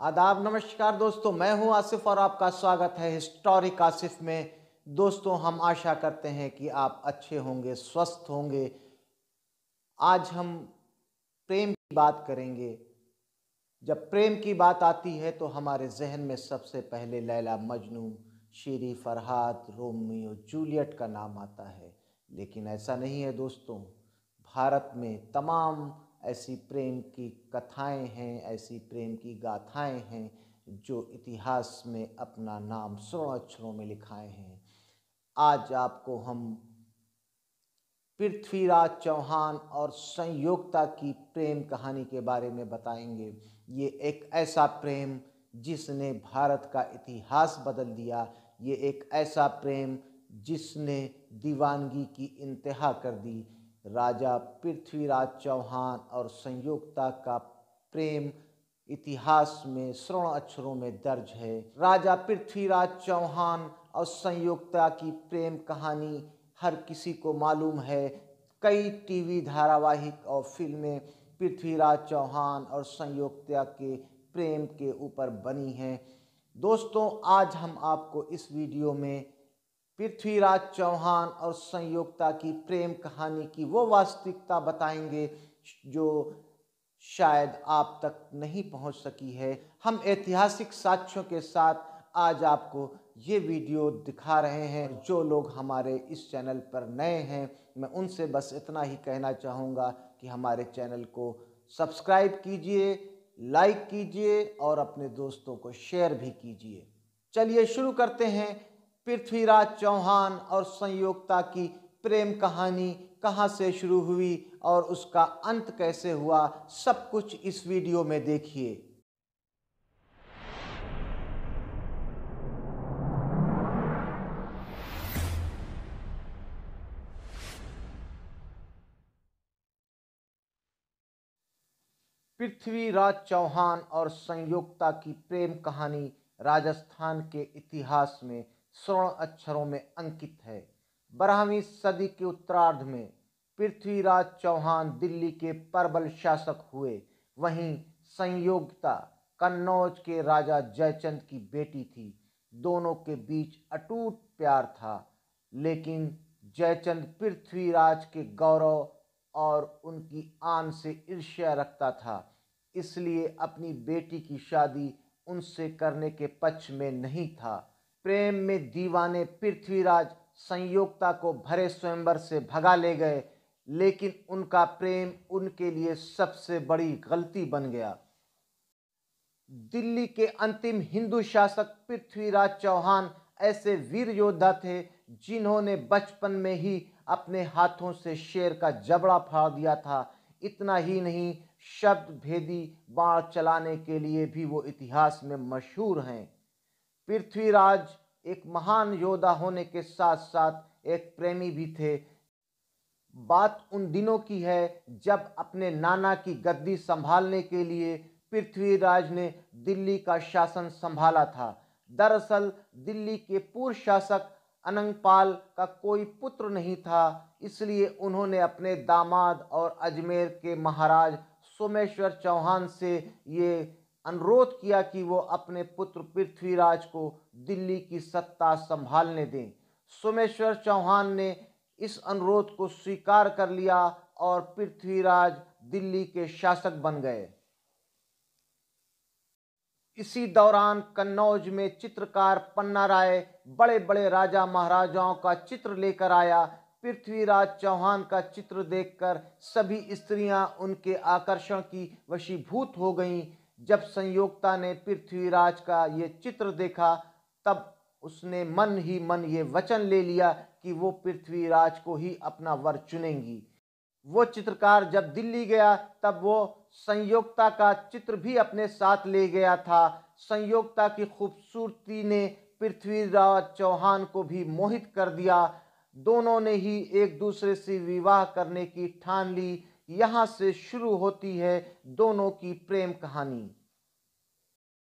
आदाब नमस्कार दोस्तों, मैं हूं आसिफ और आपका स्वागत है हिस्टोरिक आसिफ में। दोस्तों, हम आशा करते हैं कि आप अच्छे होंगे, स्वस्थ होंगे। आज हम प्रेम की बात करेंगे। जब प्रेम की बात आती है तो हमारे जहन में सबसे पहले लैला मजनू, शेरी फरहाद, रोमियो जूलियट का नाम आता है। लेकिन ऐसा नहीं है दोस्तों। भारत में तमाम ऐसी प्रेम की कथाएं हैं, ऐसी प्रेम की गाथाएं हैं जो इतिहास में अपना नाम स्वर्ण अक्षरों में लिखाए हैं। आज आपको हम पृथ्वीराज चौहान और संयोक्ता की प्रेम कहानी के बारे में बताएंगे। ये एक ऐसा प्रेम जिसने भारत का इतिहास बदल दिया। ये एक ऐसा प्रेम जिसने दीवानगी की इंतहा कर दी। राजा पृथ्वीराज चौहान और संयोक्ता का प्रेम इतिहास में स्वर्ण अक्षरों में दर्ज है। राजा पृथ्वीराज चौहान और संयोक्ता की प्रेम कहानी हर किसी को मालूम है। कई टीवी धारावाहिक और फिल्में पृथ्वीराज चौहान और संयोक्ता के प्रेम के ऊपर बनी हैं। दोस्तों, आज हम आपको इस वीडियो में पृथ्वीराज चौहान और संयोक्ता की प्रेम कहानी की वो वास्तविकता बताएंगे जो शायद आप तक नहीं पहुंच सकी है। हम ऐतिहासिक साक्ष्यों के साथ आज आपको ये वीडियो दिखा रहे हैं। जो लोग हमारे इस चैनल पर नए हैं, मैं उनसे बस इतना ही कहना चाहूँगा कि हमारे चैनल को सब्सक्राइब कीजिए, लाइक कीजिए और अपने दोस्तों को शेयर भी कीजिए। चलिए शुरू करते हैं। पृथ्वीराज चौहान और संयोक्ता की प्रेम कहानी कहाँ से शुरू हुई और उसका अंत कैसे हुआ, सब कुछ इस वीडियो में देखिए। पृथ्वीराज चौहान और संयोक्ता की प्रेम कहानी राजस्थान के इतिहास में स्वर्ण अक्षरों में अंकित है। 12वीं सदी के उत्तरार्ध में पृथ्वीराज चौहान दिल्ली के प्रबल शासक हुए। वहीं संयोक्ता कन्नौज के राजा जयचंद की बेटी थी। दोनों के बीच अटूट प्यार था, लेकिन जयचंद पृथ्वीराज के गौरव और उनकी आन से ईर्ष्या रखता था, इसलिए अपनी बेटी की शादी उनसे करने के पक्ष में नहीं था। प्रेम में दीवाने पृथ्वीराज संयोक्ता को भरे स्वयंवर से भगा ले गए, लेकिन उनका प्रेम उनके लिए सबसे बड़ी गलती बन गया। दिल्ली के अंतिम हिंदू शासक पृथ्वीराज चौहान ऐसे वीर योद्धा थे जिन्होंने बचपन में ही अपने हाथों से शेर का जबड़ा फाड़ दिया था। इतना ही नहीं, शब्द भेदी बाण चलाने के लिए भी वो इतिहास में मशहूर हैं। पृथ्वीराज एक महान योद्धा होने के साथ साथ एक प्रेमी भी थे। बात उन दिनों की है जब अपने नाना की गद्दी संभालने के लिए पृथ्वीराज ने दिल्ली का शासन संभाला था। दरअसल दिल्ली के पूर्व शासक अनंगपाल का कोई पुत्र नहीं था, इसलिए उन्होंने अपने दामाद और अजमेर के महाराज सोमेश्वर चौहान से ये अनुरोध किया कि वो अपने पुत्र पृथ्वीराज को दिल्ली की सत्ता संभालने दें। सोमेश्वर चौहान ने इस अनुरोध को स्वीकार कर लिया और पृथ्वीराज दिल्ली के शासक बन गए। इसी दौरान कन्नौज में चित्रकार पन्ना राय बड़े बड़े राजा महाराजाओं का चित्र लेकर आया। पृथ्वीराज चौहान का चित्र देखकर सभी स्त्रियां उनके आकर्षण की वशीभूत हो गईं। जब संयोक्ता ने पृथ्वीराज का ये चित्र देखा, तब उसने मन ही मन ये वचन ले लिया कि वो पृथ्वीराज को ही अपना वर चुनेंगी। वो चित्रकार जब दिल्ली गया तब वो संयोक्ता का चित्र भी अपने साथ ले गया था। संयोक्ता की खूबसूरती ने पृथ्वीराज चौहान को भी मोहित कर दिया। दोनों ने ही एक दूसरे से विवाह करने की ठान ली। यहाँ से शुरू होती है दोनों की प्रेम कहानी।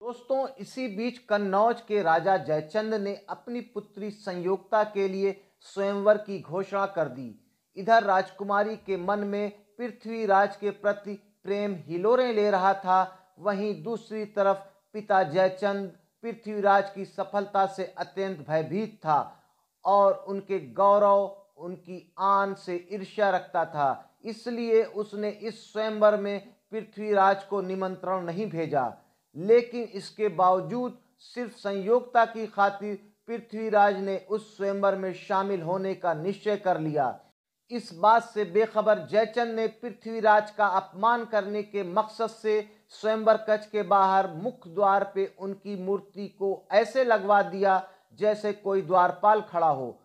दोस्तों, इसी बीच कन्नौज के राजा जयचंद ने अपनी पुत्री संयोक्ता के लिए स्वयंवर की घोषणा कर दी। इधर राजकुमारी के मन में पृथ्वीराज के प्रति प्रेम हिलोरें ले रहा था, वहीं दूसरी तरफ पिता जयचंद पृथ्वीराज की सफलता से अत्यंत भयभीत था और उनके गौरव, उनकी आन से ईर्ष्या रखता था। इसलिए उसने इस स्वयंवर में पृथ्वीराज को निमंत्रण नहीं भेजा। लेकिन इसके बावजूद सिर्फ संयोगता की खातिर पृथ्वीराज ने उस स्वयंवर में शामिल होने का निश्चय कर लिया। इस बात से बेखबर जयचंद ने पृथ्वीराज का अपमान करने के मकसद से स्वयंवर कक्ष के बाहर मुख्य द्वार पे उनकी मूर्ति को ऐसे लगवा दिया जैसे कोई द्वारपाल खड़ा हो।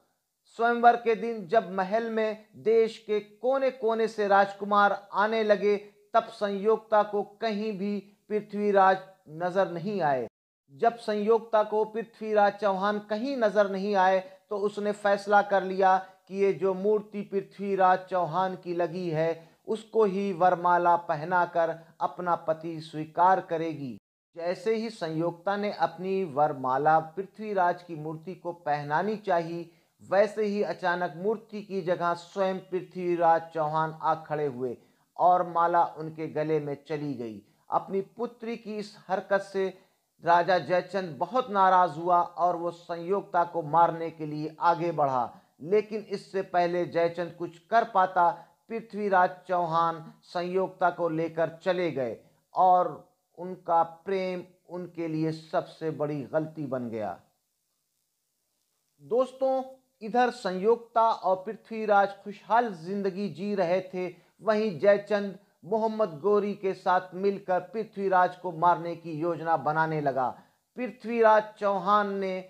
स्वयंवर के दिन जब महल में देश के कोने कोने से राजकुमार आने लगे, तब संयोगता को कहीं भी पृथ्वीराज नजर नहीं आए। जब संयोगता को पृथ्वीराज चौहान कहीं नजर नहीं आए तो उसने फैसला कर लिया कि ये जो मूर्ति पृथ्वीराज चौहान की लगी है उसको ही वरमाला पहनाकर अपना पति स्वीकार करेगी। जैसे ही संयोगता ने अपनी वरमाला पृथ्वीराज की मूर्ति को पहनानी चाहिए, वैसे ही अचानक मूर्ति की जगह स्वयं पृथ्वीराज चौहान आ खड़े हुए और माला उनके गले में चली गई। अपनी पुत्री की इस हरकत से राजा जयचंद बहुत नाराज हुआ और वो संयोगता को मारने के लिए आगे बढ़ा। लेकिन इससे पहले जयचंद कुछ कर पाता, पृथ्वीराज चौहान संयोगता को लेकर चले गए और उनका प्रेम उनके लिए सबसे बड़ी गलती बन गया। दोस्तों, इधर संयोगता और पृथ्वीराज खुशहाल जिंदगी जी रहे थे, वहीं जयचंद मोहम्मद गोरी के साथ मिलकर पृथ्वीराज को मारने की योजना बनाने लगा। पृथ्वीराज चौहान ने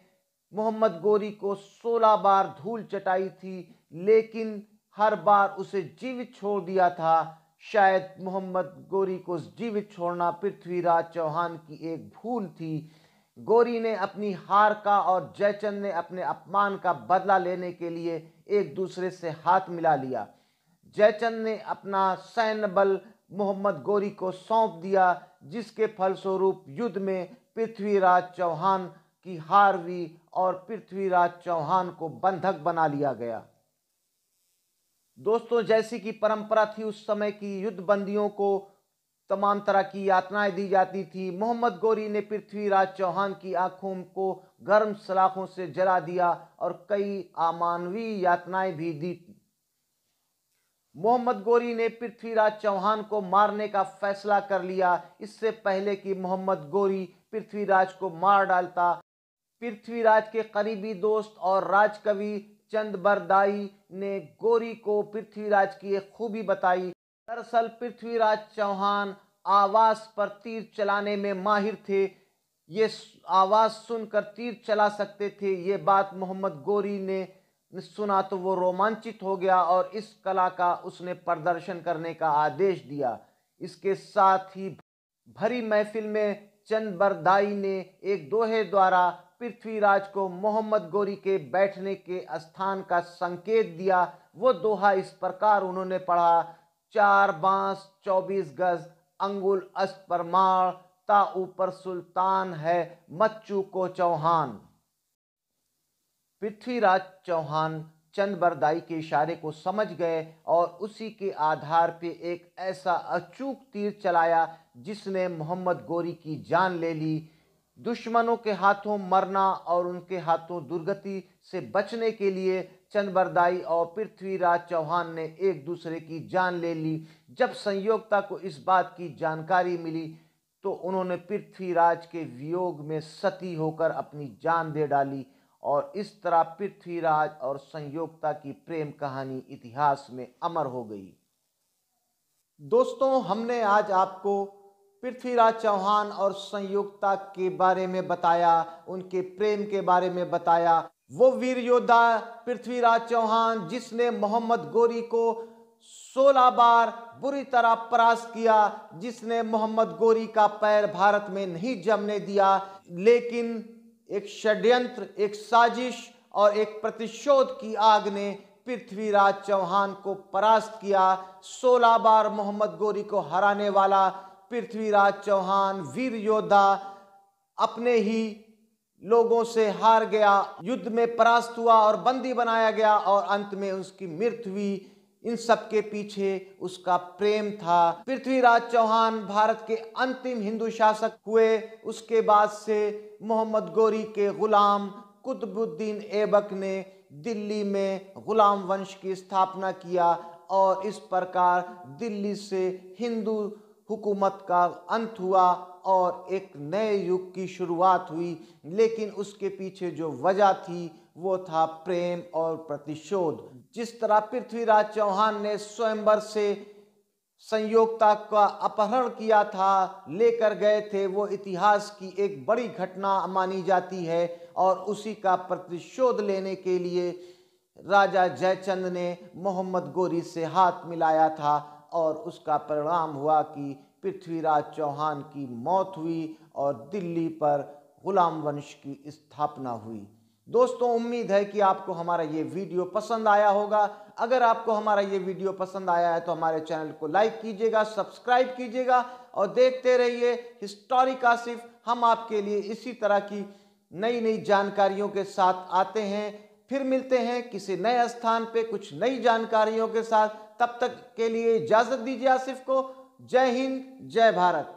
मोहम्मद गोरी को 16 बार धूल चटाई थी, लेकिन हर बार उसे जीवित छोड़ दिया था। शायद मोहम्मद गोरी को जीवित छोड़ना पृथ्वीराज चौहान की एक भूल थी। गोरी ने अपनी हार का और जयचंद ने अपने अपमान का बदला लेने के लिए एक दूसरे से हाथ मिला लिया। जयचंद ने अपना सैन्य बल मोहम्मद गोरी को सौंप दिया, जिसके फलस्वरूप युद्ध में पृथ्वीराज चौहान की हार हुई और पृथ्वीराज चौहान को बंधक बना लिया गया। दोस्तों, जैसी कि परंपरा थी उस समय की, युद्ध बंदियों को तमाम तरह की यातनाएं दी जाती थी। मोहम्मद गोरी ने पृथ्वीराज चौहान की आंखों को गर्म सलाखों से जला दिया और कई अमानवीय यातनाएं भी दी। मोहम्मद गोरी ने पृथ्वीराज चौहान को मारने का फैसला कर लिया। इससे पहले कि मोहम्मद गोरी पृथ्वीराज को मार डालता, पृथ्वीराज के करीबी दोस्त और राजकवि चंदबरदाई ने गोरी को पृथ्वीराज की एक खूबी बताई। दरअसल पृथ्वीराज चौहान आवाज पर तीर चलाने में माहिर थे। ये आवाज सुनकर तीर चला सकते थे। ये बात मोहम्मद गोरी ने सुना तो वो रोमांचित हो गया और इस कला का उसने प्रदर्शन करने का आदेश दिया। इसके साथ ही भरी महफिल में चंदबरदाई ने एक दोहे द्वारा पृथ्वीराज को मोहम्मद गोरी के बैठने के स्थान का संकेत दिया। वो दोहा इस प्रकार उन्होंने पढ़ा: 4 बांस 24 गज, अंगुल अस्त परमार, ता ऊपर सुल्तान है मच्चू को चौहान। पृथ्वीराज चौहान चंदबरदाई के इशारे को समझ गए और उसी के आधार पे एक ऐसा अचूक तीर चलाया जिसने मोहम्मद गोरी की जान ले ली। दुश्मनों के हाथों मरना और उनके हाथों दुर्गति से बचने के लिए चंदबरदाई और पृथ्वीराज चौहान ने एक दूसरे की जान ले ली। जब संयोगता को इस बात की जानकारी मिली तो उन्होंने पृथ्वीराज के वियोग में सती होकर अपनी जान दे डाली और इस तरह पृथ्वीराज और संयोगता की प्रेम कहानी इतिहास में अमर हो गई। दोस्तों, हमने आज आपको पृथ्वीराज चौहान और संयोगता के बारे में बताया, उनके प्रेम के बारे में बताया। वो वीर योद्धा पृथ्वीराज चौहान जिसने मोहम्मद गोरी को 16 बार बुरी तरह परास्त किया, जिसने मोहम्मद गोरी का पैर भारत में नहीं जमने दिया, लेकिन एक षड्यंत्र, एक साजिश और एक प्रतिशोध की आग ने पृथ्वीराज चौहान को परास्त किया। 16 बार मोहम्मद गोरी को हराने वाला पृथ्वीराज चौहान वीर योद्धा अपने ही लोगों से हार गया, युद्ध में परास्त हुआ और बंदी बनाया गया और अंत में उसकी मृत्यु हुई। इन सब के पीछे उसका प्रेम था। पृथ्वीराज चौहान भारत के अंतिम हिंदू शासक हुए। उसके बाद से मोहम्मद गोरी के गुलाम कुतुबुद्दीन ऐबक ने दिल्ली में गुलाम वंश की स्थापना किया और इस प्रकार दिल्ली से हिंदू हुकूमत का अंत हुआ और एक नए युग की शुरुआत हुई। लेकिन उसके पीछे जो वजह थी वो था प्रेम और प्रतिशोध। जिस तरह पृथ्वीराज चौहान ने स्वयंवर से संयोगता का अपहरण किया था, लेकर गए थे, वो इतिहास की एक बड़ी घटना मानी जाती है और उसी का प्रतिशोध लेने के लिए राजा जयचंद ने मोहम्मद गोरी से हाथ मिलाया था और उसका परिणाम हुआ कि पृथ्वीराज चौहान की मौत हुई और दिल्ली पर गुलाम वंश की स्थापना हुई। दोस्तों, उम्मीद है कि आपको हमारा ये वीडियो पसंद आया होगा। अगर आपको हमारा ये वीडियो पसंद आया है तो हमारे चैनल को लाइक कीजिएगा, सब्सक्राइब कीजिएगा और देखते रहिए हिस्टोरी काशिफ। हम आपके लिए इसी तरह की नई नई जानकारियों के साथ आते हैं। फिर मिलते हैं किसी नए स्थान पे कुछ नई जानकारियों के साथ। तब तक के लिए इजाजत दीजिए आसिफ को। जय हिंद, जय भारत।